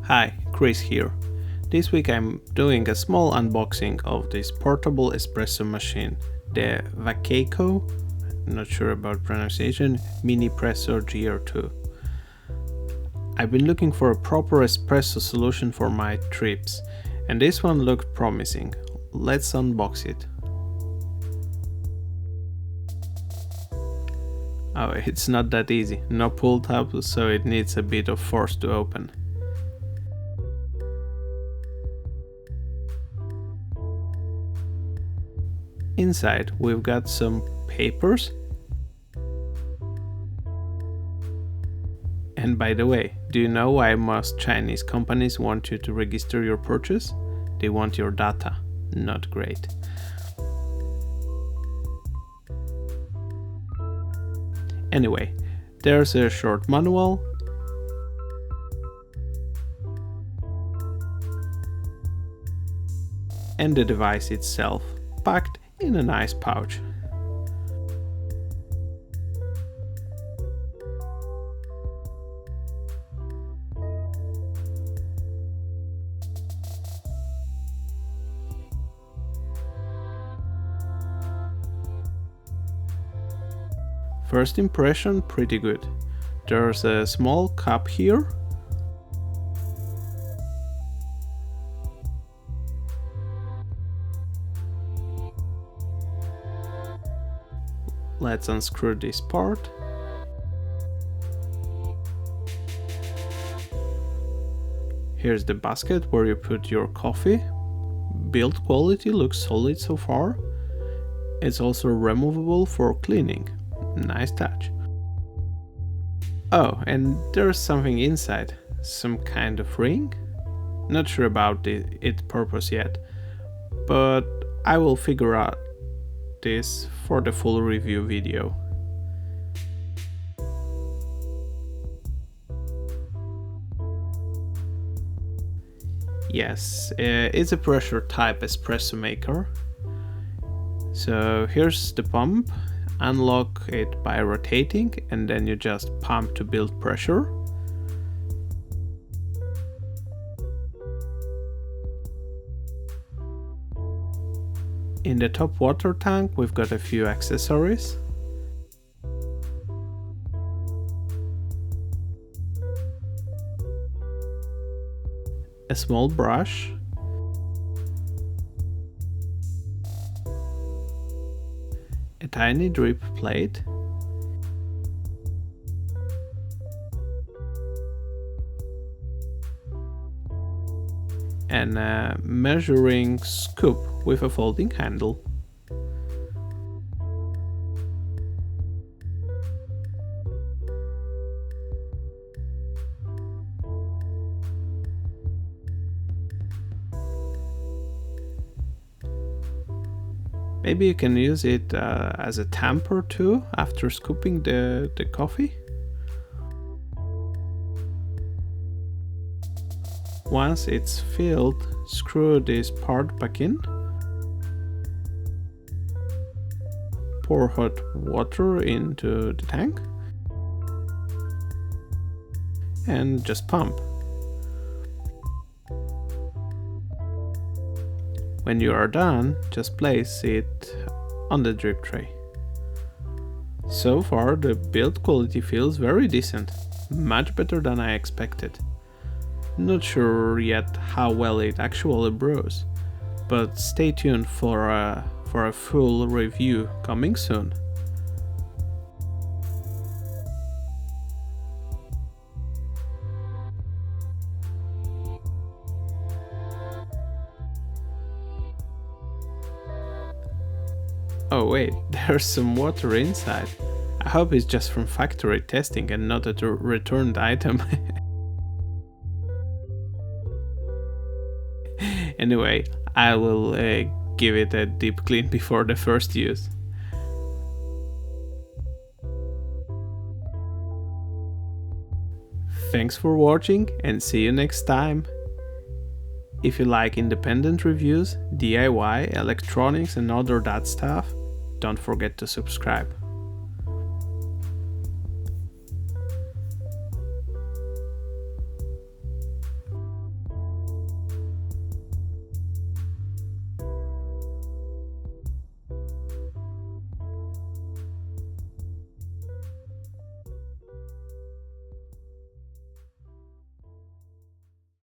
Hi, Chris here. This week I'm doing a small unboxing of this portable espresso machine, the Wacaco, not sure about pronunciation, Minipresso GR2. I've been looking for a proper espresso solution for my trips, and this one looked promising. Let's unbox it. Oh, it's not that easy, no pull tab, so it needs a bit of force to open. Inside we've got some papers. And by the way, do you know why most Chinese companies want you to register your purchase? They want your data. Not great. Anyway, there's a short manual. And the device itself, packed in a nice pouch. First impression, pretty good. There's a small cup here. Let's unscrew this part. Here's the basket where you put your coffee. Build quality looks solid so far. It's also removable for cleaning. Nice touch. Oh, and there's something inside. Some kind of ring? Not sure about its purpose yet, but I will figure out this for the full review video. Yes, it's a pressure type espresso maker. So here's the pump. Unlock it by rotating and then you just pump to build pressure. In the top water tank we've got a few accessories. A small brush. A tiny drip plate. And a measuring scoop with a folding handle. Maybe you can use it as a tamper too after scooping the coffee. Once it's filled, screw this part back in. Pour hot water into the tank. And just pump. When you are done, just place it on the drip tray. So far, the build quality feels very decent, much better than I expected. Not sure yet how well it actually brews, but stay tuned for a full review coming soon. Oh wait, there's some water inside. I hope it's just from factory testing and not a returned item. Anyway, I will give it a deep clean before the first use. Thanks for watching and see you next time. If you like independent reviews, DIY, electronics and other that stuff, don't forget to subscribe.